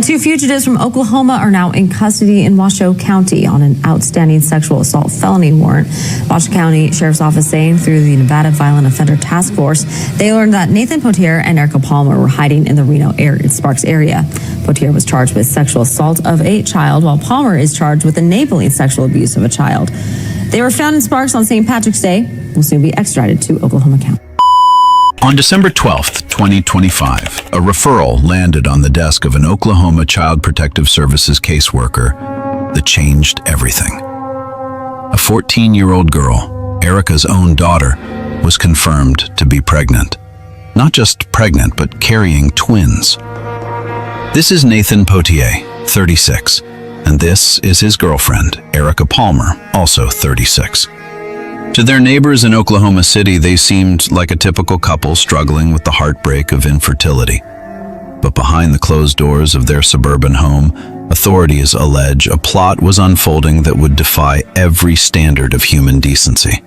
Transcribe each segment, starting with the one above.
Two fugitives from Oklahoma are now in custody in Washoe County on an outstanding sexual assault felony warrant. Washoe County Sheriff's Office saying through the Nevada Violent Offender Task Force, they learned that Nathan Pottier and Erica Palmer were hiding in the Reno Sparks area. Pottier was charged with sexual assault of a child, while Palmer is charged with enabling sexual abuse of a child. They were found in Sparks on St. Patrick's Day. Will soon be extradited to Oklahoma County. On December 12, 2025, a referral landed on the desk of an Oklahoma Child Protective Services caseworker that changed everything. A 14-year-old girl, Erica's own daughter, was confirmed to be pregnant. Not just pregnant, but carrying twins. This is Nathan Pottier, 36, and this is his girlfriend, Erica Palmer, also 36. To their neighbors in Oklahoma City, they seemed like a typical couple struggling with the heartbreak of infertility. But behind the closed doors of their suburban home, authorities allege a plot was unfolding that would defy every standard of human decency.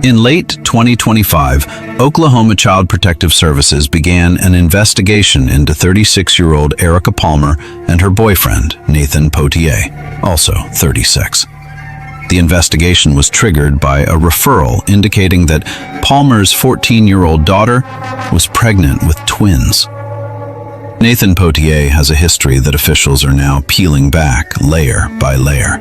In late 2025, Oklahoma Child Protective Services began an investigation into 36-year-old Erica Palmer and her boyfriend, Nathan Pottier, also 36. The investigation was triggered by a referral indicating that Palmer's 14-year-old daughter was pregnant with twins. Nathan Pottier has a history that officials are now peeling back layer by layer.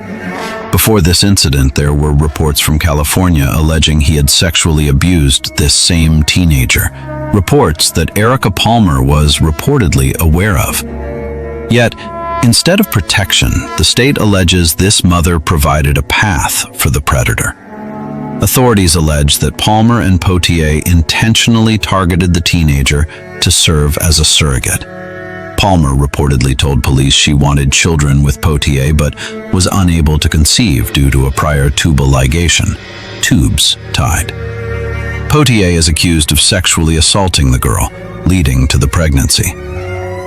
Before this incident, there were reports from California alleging he had sexually abused this same teenager, reports that Erica Palmer was reportedly aware of. Yet, instead of protection, the state alleges this mother provided a path for the predator. Authorities allege that Palmer and Pottier intentionally targeted the teenager to serve as a surrogate. Palmer reportedly told police she wanted children with Pottier but was unable to conceive due to a prior tubal ligation, tubes tied. Pottier is accused of sexually assaulting the girl, leading to the pregnancy.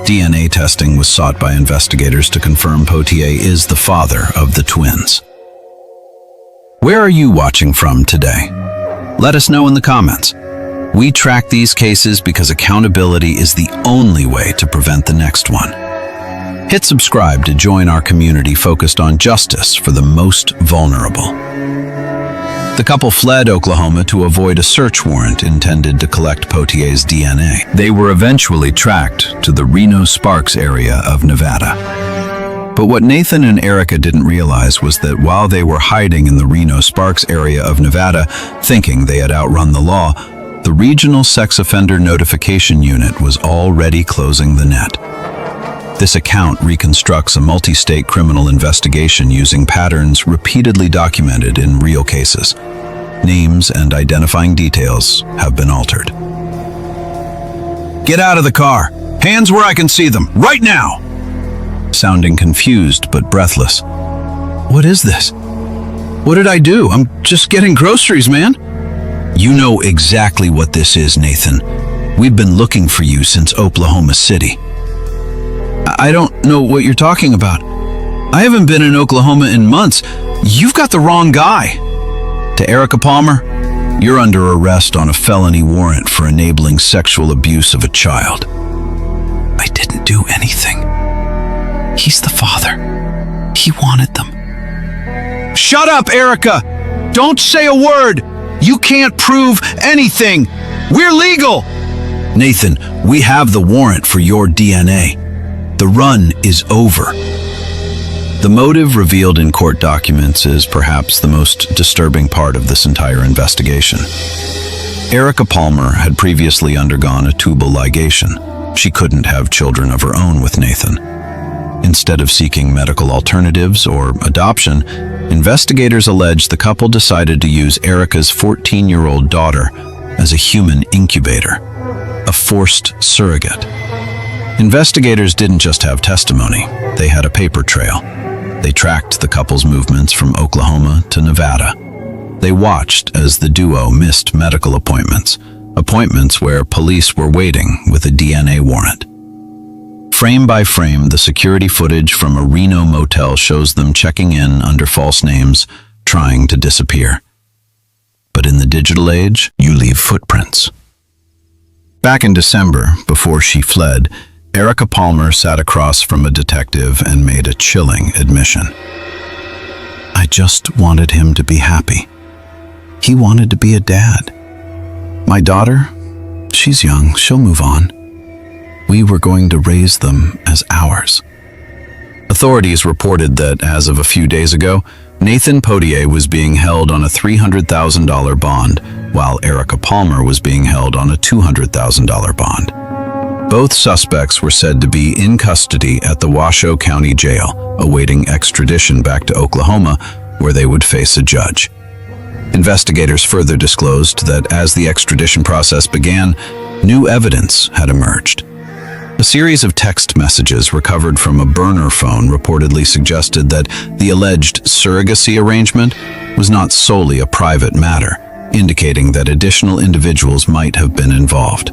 DNA testing was sought by investigators to confirm Pottier is the father of the twins. Where are you watching from today? Let us know in the comments. We track these cases because accountability is the only way to prevent the next one. Hit subscribe to join our community focused on justice for the most vulnerable. The couple fled Oklahoma to avoid a search warrant intended to collect Pottier's DNA. They were eventually tracked to the Reno Sparks area of Nevada. But what Nathan and Erica didn't realize was that while they were hiding in the Reno Sparks area of Nevada, thinking they had outrun the law, the Regional Sex Offender Notification Unit was already closing the net. This account reconstructs a multi-state criminal investigation using patterns repeatedly documented in real cases. Names and identifying details have been altered. Get out of the car! Hands where I can see them, right now! Sounding confused but breathless. What is this? What did I do? I'm just getting groceries, man. You know exactly what this is, Nathan. We've been looking for you since Oklahoma City. I don't know what you're talking about. I haven't been in Oklahoma in months. You've got the wrong guy. To Erica Palmer, you're under arrest on a felony warrant for enabling sexual abuse of a child. I didn't do anything. He's the father. He wanted them. Shut up, Erica! Don't say a word! You can't prove anything! We're legal! Nathan, we have the warrant for your DNA. The run is over. The motive revealed in court documents is perhaps the most disturbing part of this entire investigation. Erica Palmer had previously undergone a tubal ligation. She couldn't have children of her own with Nathan. Instead of seeking medical alternatives or adoption, investigators allege the couple decided to use Erica's 14-year-old daughter as a human incubator, a forced surrogate. Investigators didn't just have testimony, they had a paper trail. They tracked the couple's movements from Oklahoma to Nevada. They watched as the duo missed medical appointments where police were waiting with a DNA warrant. Frame by frame, the security footage from a Reno motel shows them checking in under false names, trying to disappear. But in the digital age, you leave footprints. Back in December, before she fled, Erica Palmer sat across from a detective and made a chilling admission. I just wanted him to be happy. He wanted to be a dad. My daughter, she's young, she'll move on. We were going to raise them as ours. Authorities reported that as of a few days ago, Nathan Pottier was being held on a $300,000 bond, while Erica Palmer was being held on a $200,000 bond. Both suspects were said to be in custody at the Washoe County Jail, awaiting extradition back to Oklahoma, where they would face a judge. Investigators further disclosed that as the extradition process began, new evidence had emerged. A series of text messages recovered from a burner phone reportedly suggested that the alleged surrogacy arrangement was not solely a private matter, indicating that additional individuals might have been involved.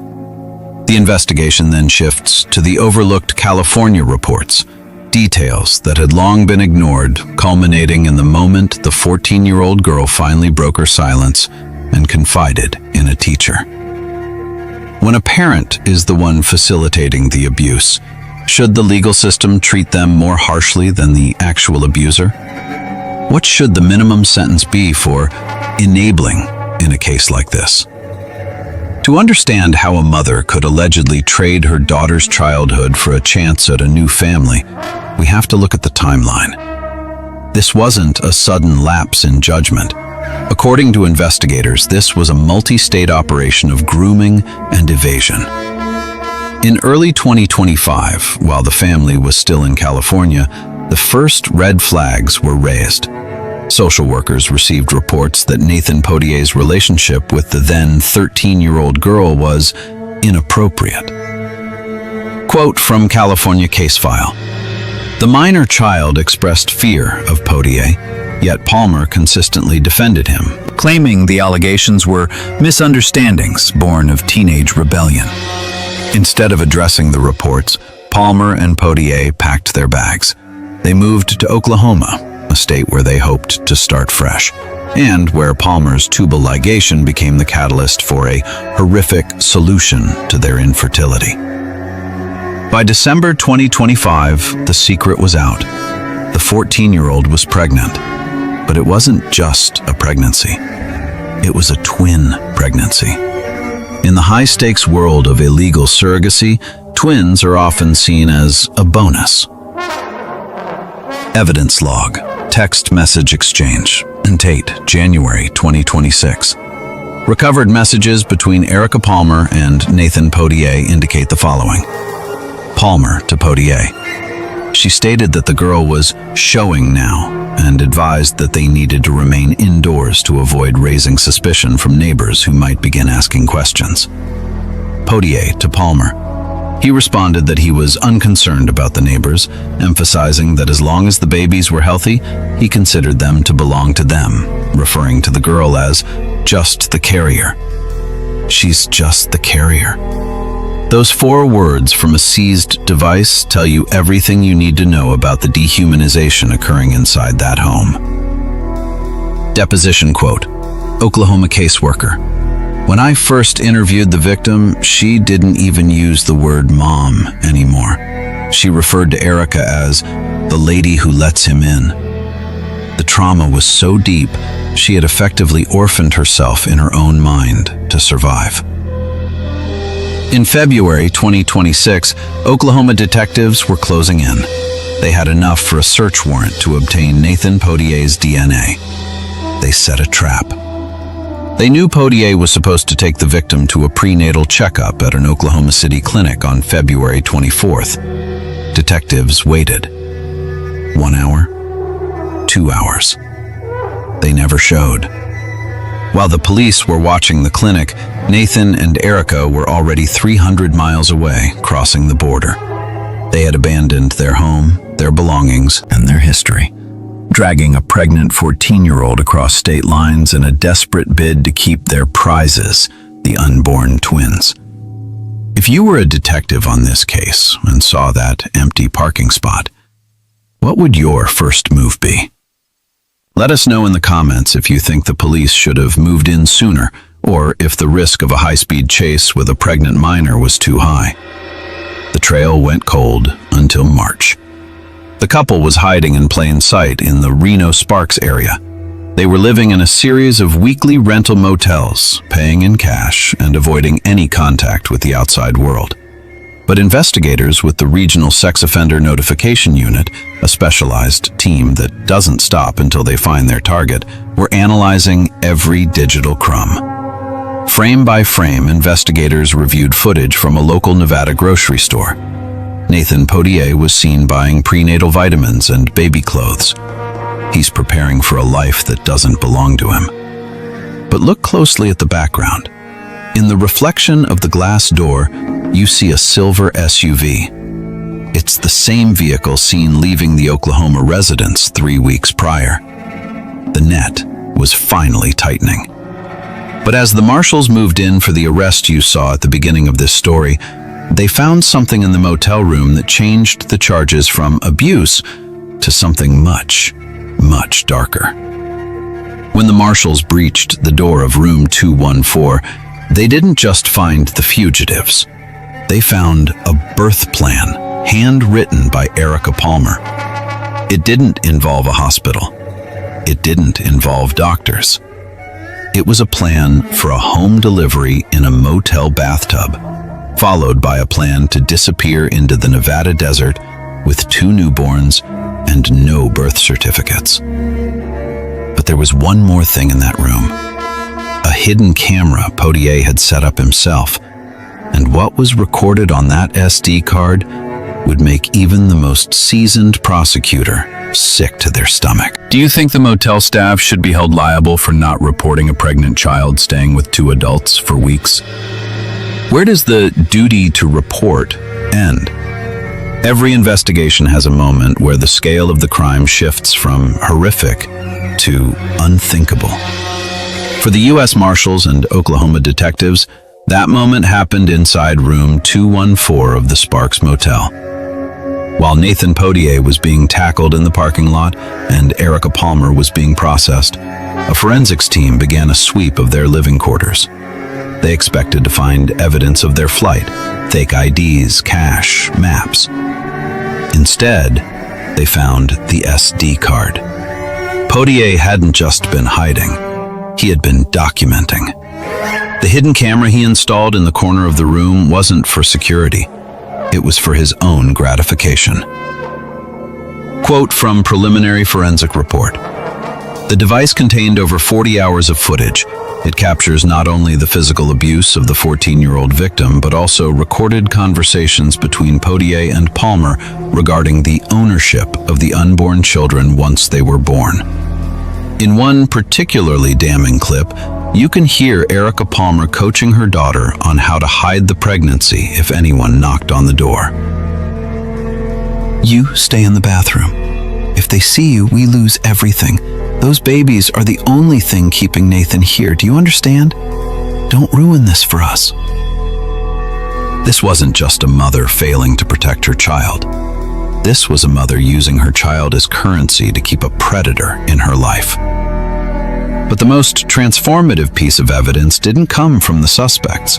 The investigation then shifts to the overlooked California reports, details that had long been ignored, culminating in the moment the 14-year-old girl finally broke her silence and confided in a teacher. When a parent is the one facilitating the abuse, should the legal system treat them more harshly than the actual abuser? What should the minimum sentence be for enabling in a case like this? To understand how a mother could allegedly trade her daughter's childhood for a chance at a new family, we have to look at the timeline. This wasn't a sudden lapse in judgment. According to investigators, this was a multi-state operation of grooming and evasion. In early 2025, while the family was still in California, the first red flags were raised. Social workers received reports that Nathan Pottier's relationship with the then 13-year-old girl was inappropriate. Quote from California case file: "The minor child expressed fear of Pottier, yet Palmer consistently defended him, claiming the allegations were misunderstandings born of teenage rebellion. Instead of addressing the reports, Palmer and Pottier packed their bags. They moved to Oklahoma, a state where they hoped to start fresh, and where Palmer's tubal ligation became the catalyst for a horrific solution to their infertility. By December 2025, the secret was out. The 14-year-old was pregnant. But it wasn't just a pregnancy. It was a twin pregnancy. In the high-stakes world of illegal surrogacy, twins are often seen as a bonus. Evidence log, text message exchange, and date, January 2026. Recovered messages between Erica Palmer and Nathan Pottier indicate the following. Palmer to Pottier. She stated that the girl was showing now and advised that they needed to remain indoors to avoid raising suspicion from neighbors who might begin asking questions. Pottier to Palmer. He responded that he was unconcerned about the neighbors, emphasizing that as long as the babies were healthy, he considered them to belong to them, referring to the girl as just the carrier. She's just the carrier. Those 4 words from a seized device tell you everything you need to know about the dehumanization occurring inside that home. Deposition quote, Oklahoma caseworker. When I first interviewed the victim, she didn't even use the word mom anymore. She referred to Erica as the lady who lets him in. The trauma was so deep, she had effectively orphaned herself in her own mind to survive. In February 2026, Oklahoma detectives were closing in. They had enough for a search warrant to obtain Nathan Pottier's DNA. They set a trap. They knew Pottier was supposed to take the victim to a prenatal checkup at an Oklahoma City clinic on February 24th. Detectives waited. 1 hour, 2 hours. They never showed. While the police were watching the clinic, Nathan and Erica were already 300 miles away, crossing the border. They had abandoned their home, their belongings, and their history, dragging a pregnant 14-year-old across state lines in a desperate bid to keep their prizes, the unborn twins. If you were a detective on this case and saw that empty parking spot, what would your first move be? Let us know in the comments if you think the police should have moved in sooner, or if the risk of a high-speed chase with a pregnant minor was too high. The trail went cold until March. The couple was hiding in plain sight in the Reno-Sparks area. They were living in a series of weekly rental motels, paying in cash and avoiding any contact with the outside world. But investigators with the Regional Sex Offender Notification Unit, a specialized team that doesn't stop until they find their target, were analyzing every digital crumb. Frame by frame, investigators reviewed footage from a local Nevada grocery store. Nathan Pottier was seen buying prenatal vitamins and baby clothes. He's preparing for a life that doesn't belong to him. But look closely at the background. In the reflection of the glass door, you see a silver SUV. It's the same vehicle seen leaving the Oklahoma residence 3 weeks prior. The net was finally tightening. But as the marshals moved in for the arrest you saw at the beginning of this story, they found something in the motel room that changed the charges from abuse to something much, much darker. When the marshals breached the door of room 214, they didn't just find the fugitives. They found a birth plan, handwritten by Erica Palmer. It didn't involve a hospital. It didn't involve doctors. It was a plan for a home delivery in a motel bathtub, followed by a plan to disappear into the Nevada desert with 2 newborns and no birth certificates. But there was one more thing in that room. A hidden camera Pottier had set up himself, and what was recorded on that SD card would make even the most seasoned prosecutor sick to their stomach. Do you think the motel staff should be held liable for not reporting a pregnant child staying with 2 adults for weeks? Where does the duty to report end? Every investigation has a moment where the scale of the crime shifts from horrific to unthinkable. For the U.S. Marshals and Oklahoma detectives, that moment happened inside room 214 of the Sparks Motel. While Nathan Pottier was being tackled in the parking lot and Erica Palmer was being processed, a forensics team began a sweep of their living quarters. They expected to find evidence of their flight, fake IDs, cash, maps. Instead, they found the SD card. Pottier hadn't just been hiding. He had been documenting. The hidden camera he installed in the corner of the room wasn't for security. It was for his own gratification. Quote from preliminary forensic report. The device contained over 40 hours of footage. It captures not only the physical abuse of the 14-year-old victim, but also recorded conversations between Pottier and Palmer regarding the ownership of the unborn children once they were born. In one particularly damning clip, you can hear Erica Palmer coaching her daughter on how to hide the pregnancy if anyone knocked on the door. You stay in the bathroom. If they see you, we lose everything. Those babies are the only thing keeping Nathan here. Do you understand? Don't ruin this for us. This wasn't just a mother failing to protect her child. This was a mother using her child as currency to keep a predator in her life. But the most transformative piece of evidence didn't come from the suspects.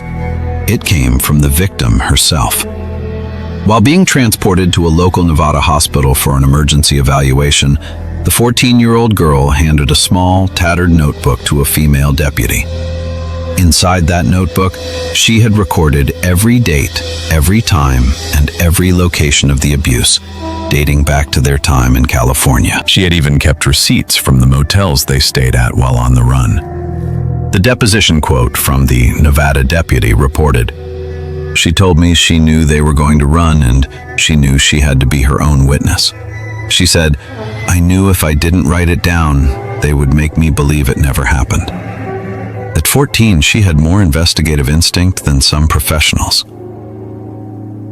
It came from the victim herself. While being transported to a local Nevada hospital for an emergency evaluation, the 14-year-old girl handed a small, tattered notebook to a female deputy. Inside that notebook, she had recorded every date, every time, and every location of the abuse, dating back to their time in California. She had even kept receipts from the motels they stayed at while on the run. The deposition quote from the Nevada deputy reported, "She told me she knew they were going to run and she knew she had to be her own witness. She said, I knew if I didn't write it down, they would make me believe it never happened." At 14, she had more investigative instinct than some professionals.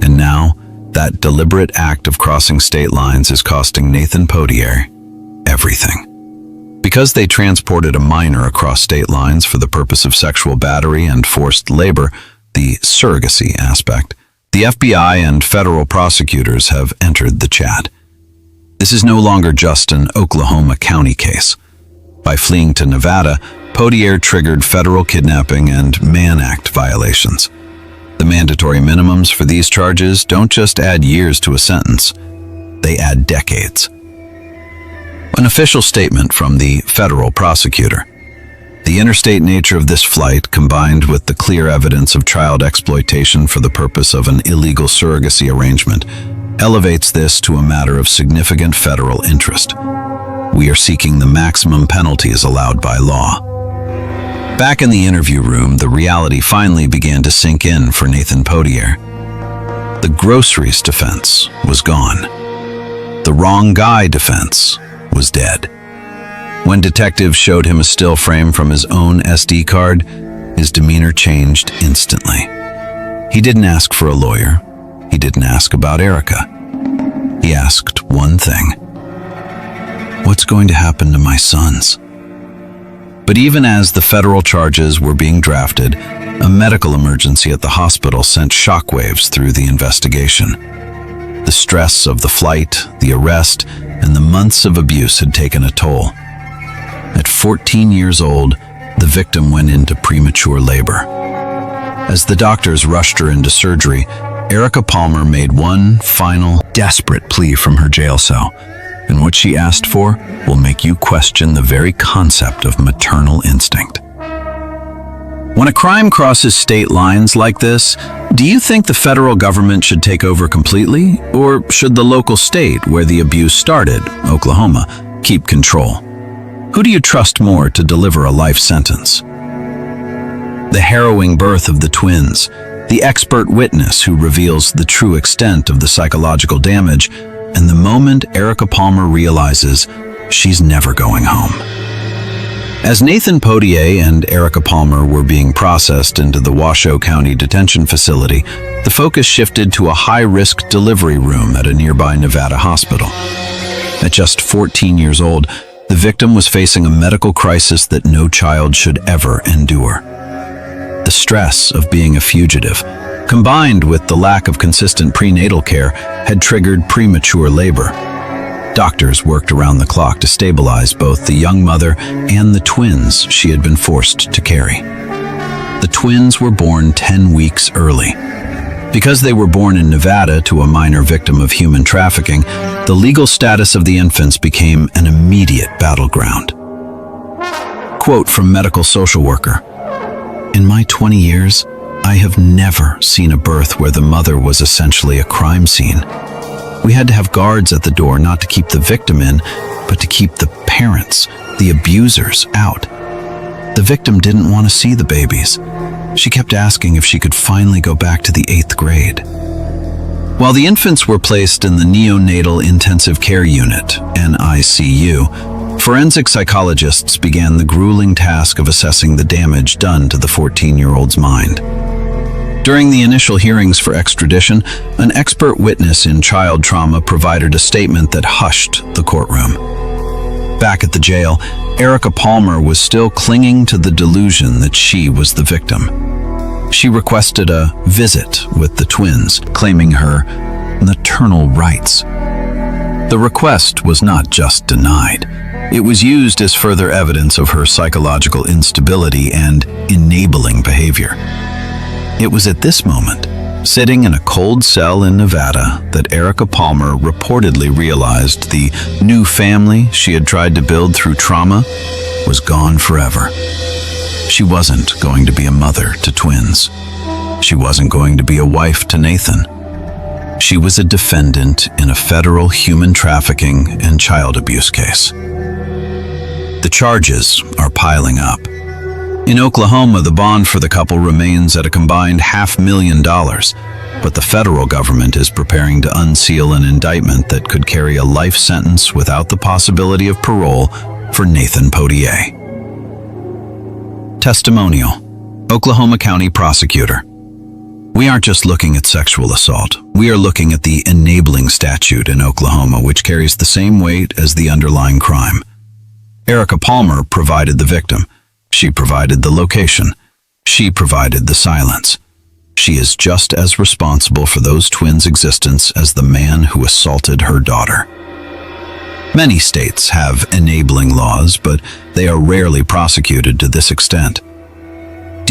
And now, that deliberate act of crossing state lines is costing Nathan Pottier everything. Because they transported a minor across state lines for the purpose of sexual battery and forced labor, the surrogacy aspect, the FBI and federal prosecutors have entered the chat. This is no longer just an Oklahoma County case. By fleeing to Nevada, Pottier triggered federal kidnapping and Mann Act violations. The mandatory minimums for these charges don't just add years to a sentence, they add decades. An official statement from the federal prosecutor. The interstate nature of this flight, combined with the clear evidence of child exploitation for the purpose of an illegal surrogacy arrangement, elevates this to a matter of significant federal interest. We are seeking the maximum penalties allowed by law. Back in the interview room, the reality finally began to sink in for Nathan Pottier. The groceries defense was gone. The wrong guy defense was dead. When detectives showed him a still frame from his own SD card, his demeanor changed instantly. He didn't ask for a lawyer. He didn't ask about Erica. He asked one thing. What's going to happen to my sons? But even as the federal charges were being drafted, a medical emergency at the hospital sent shockwaves through the investigation. The stress of the flight, the arrest, and the months of abuse had taken a toll. At 14 years old, the victim went into premature labor. As the doctors rushed her into surgery, Erica Palmer made one final, desperate plea from her jail cell. And what she asked for will make you question the very concept of maternal instinct. When a crime crosses state lines like this, do you think the federal government should take over completely? Or should the local state where the abuse started, Oklahoma, keep control? Who do you trust more to deliver a life sentence? The harrowing birth of the twins, the expert witness who reveals the true extent of the psychological damage, and the moment Erica Palmer realizes she's never going home. As Nathan Pottier and Erica Palmer were being processed into the Washoe County detention facility, the focus shifted to a high-risk delivery room at a nearby Nevada hospital. At just 14 years old, the victim was facing a medical crisis that no child should ever endure. The stress of being a fugitive, combined with the lack of consistent prenatal care, had triggered premature labor. Doctors worked around the clock to stabilize both the young mother and the twins she had been forced to carry. The twins were born 10 weeks early. Because they were born in Nevada to a minor victim of human trafficking, the legal status of the infants became an immediate battleground. Quote from medical social worker, "In my 20 years, I have never seen a birth where the mother was essentially a crime scene. We had to have guards at the door not to keep the victim in, but to keep the parents, the abusers, out. The victim didn't want to see the babies. She kept asking if she could finally go back to the 8th grade." While the infants were placed in the Neonatal Intensive Care Unit, NICU, forensic psychologists began the grueling task of assessing the damage done to the 14-year-old's mind. During the initial hearings for extradition, an expert witness in child trauma provided a statement that hushed the courtroom. Back at the jail, Erica Palmer was still clinging to the delusion that she was the victim. She requested a visit with the twins, claiming her maternal rights. The request was not just denied. It was used as further evidence of her psychological instability and enabling behavior. It was at this moment, sitting in a cold cell in Nevada, that Erica Palmer reportedly realized the new family she had tried to build through trauma was gone forever. She wasn't going to be a mother to twins. She wasn't going to be a wife to Nathan. She was a defendant in a federal human trafficking and child abuse case. The charges are piling up. In Oklahoma, the bond for the couple remains at a combined $500,000, but the federal government is preparing to unseal an indictment that could carry a life sentence without the possibility of parole for Nathan Pottier. Testimonial. Oklahoma County Prosecutor. We aren't just looking at sexual assault. We are looking at the enabling statute in Oklahoma, which carries the same weight as the underlying crime. Erica Palmer provided the victim. She provided the location. She provided the silence. She is just as responsible for those twins' existence as the man who assaulted her daughter. Many states have enabling laws, but they are rarely prosecuted to this extent.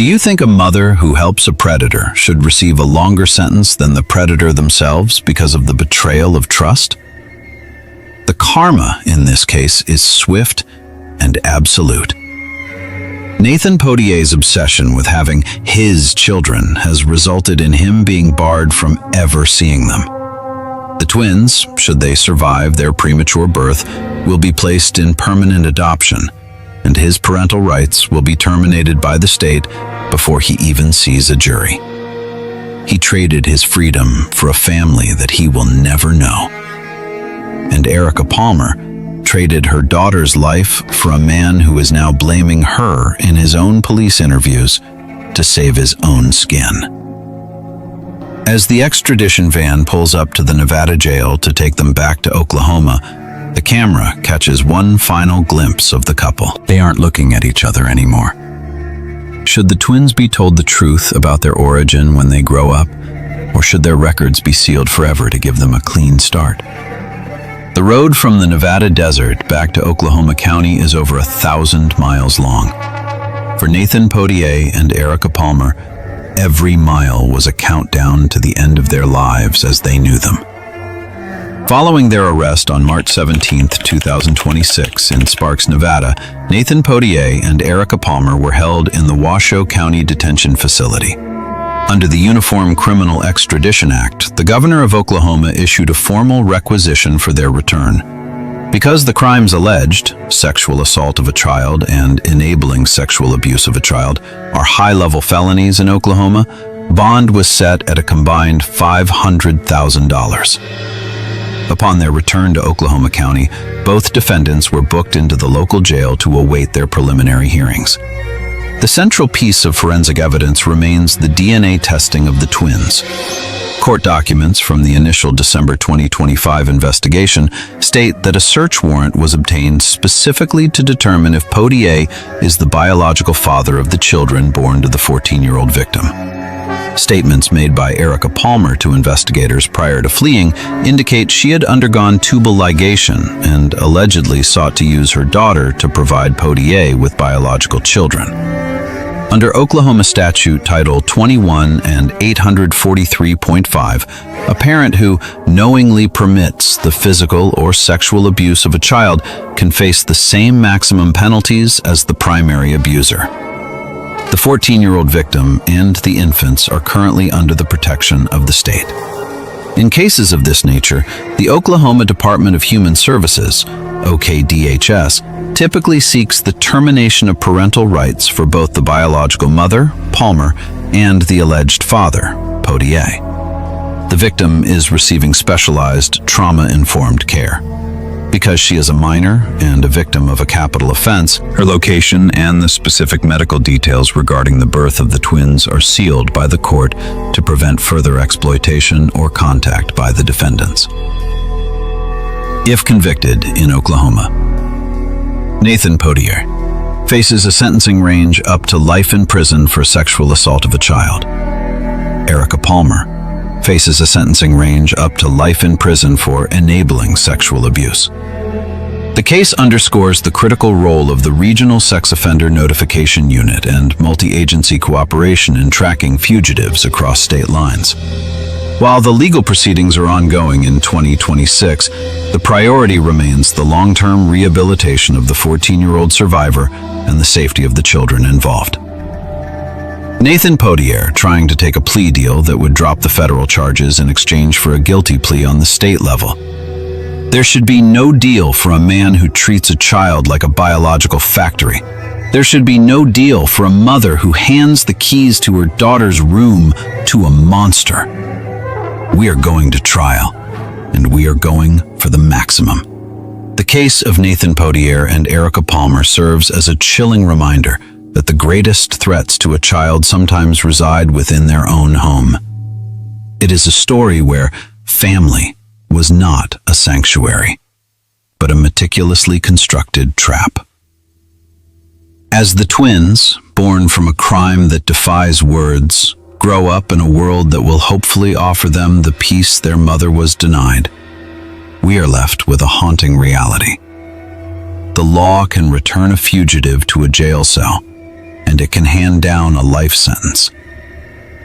Do you think a mother who helps a predator should receive a longer sentence than the predator themselves because of the betrayal of trust? The karma in this case is swift and absolute. Nathan Pottier's obsession with having his children has resulted in him being barred from ever seeing them. The twins, should they survive their premature birth, will be placed in permanent adoption, and his parental rights will be terminated by the state before he even sees a jury. He traded his freedom for a family that he will never know. And Erica Palmer traded her daughter's life for a man who is now blaming her in his own police interviews to save his own skin. As the extradition van pulls up to the Nevada jail to take them back to Oklahoma, the camera catches one final glimpse of the couple. They aren't looking at each other anymore. Should the twins be told the truth about their origin when they grow up, or should their records be sealed forever to give them a clean start? The road from the Nevada desert back to Oklahoma County is over 1,000 miles long. For Nathan Pottier and Erica Palmer, every mile was a countdown to the end of their lives as they knew them. Following their arrest on March 17, 2026 in Sparks, Nevada, Nathan Pottier and Erica Palmer were held in the Washoe County Detention Facility. Under the Uniform Criminal Extradition Act, the governor of Oklahoma issued a formal requisition for their return. Because the crimes alleged, sexual assault of a child and enabling sexual abuse of a child, are high-level felonies in Oklahoma, bond was set at a combined $500,000. Upon their return to Oklahoma County, both defendants were booked into the local jail to await their preliminary hearings. The central piece of forensic evidence remains the DNA testing of the twins. Court documents from the initial December 2025 investigation state that a search warrant was obtained specifically to determine if Pottier is the biological father of the children born to the 14-year-old victim. Statements made by Erica Palmer to investigators prior to fleeing indicate she had undergone tubal ligation and allegedly sought to use her daughter to provide Pottier with biological children. Under Oklahoma Statute Title 21 and 843.5, a parent who knowingly permits the physical or sexual abuse of a child can face the same maximum penalties as the primary abuser. The 14-year-old victim and the infants are currently under the protection of the state. In cases of this nature, the Oklahoma Department of Human Services, OKDHS, typically seeks the termination of parental rights for both the biological mother, Palmer, and the alleged father, Pottier. The victim is receiving specialized, trauma-informed care. Because she is a minor and a victim of a capital offense, her location and the specific medical details regarding the birth of the twins are sealed by the court to prevent further exploitation or contact by the defendants. If convicted in Oklahoma, Nathan Pottier faces a sentencing range up to life in prison for sexual assault of a child. Erica Palmer faces a sentencing range up to life in prison for enabling sexual abuse. The case underscores the critical role of the Regional Sex Offender Notification Unit and multi-agency cooperation in tracking fugitives across state lines. While the legal proceedings are ongoing in 2026, the priority remains the long-term rehabilitation of the 14-year-old survivor and the safety of the children involved. Nathan Pottier trying to take a plea deal that would drop the federal charges in exchange for a guilty plea on the state level. There should be no deal for a man who treats a child like a biological factory. There should be no deal for a mother who hands the keys to her daughter's room to a monster. We are going to trial, and we are going for the maximum. The case of Nathan Pottier and Erica Palmer serves as a chilling reminder that the greatest threats to a child sometimes reside within their own home. It is a story where family was not a sanctuary, but a meticulously constructed trap. As the twins, born from a crime that defies words, grow up in a world that will hopefully offer them the peace their mother was denied, we are left with a haunting reality. The law can return a fugitive to a jail cell, and it can hand down a life sentence.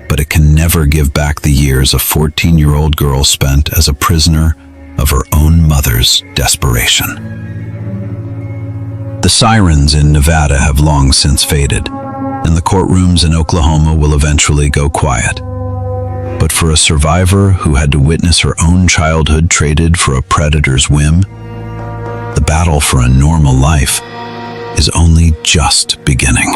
But it can never give back the years a 14-year-old girl spent as a prisoner of her own mother's desperation. The sirens in Nevada have long since faded, and the courtrooms in Oklahoma will eventually go quiet. But for a survivor who had to witness her own childhood traded for a predator's whim, the battle for a normal life is only just beginning.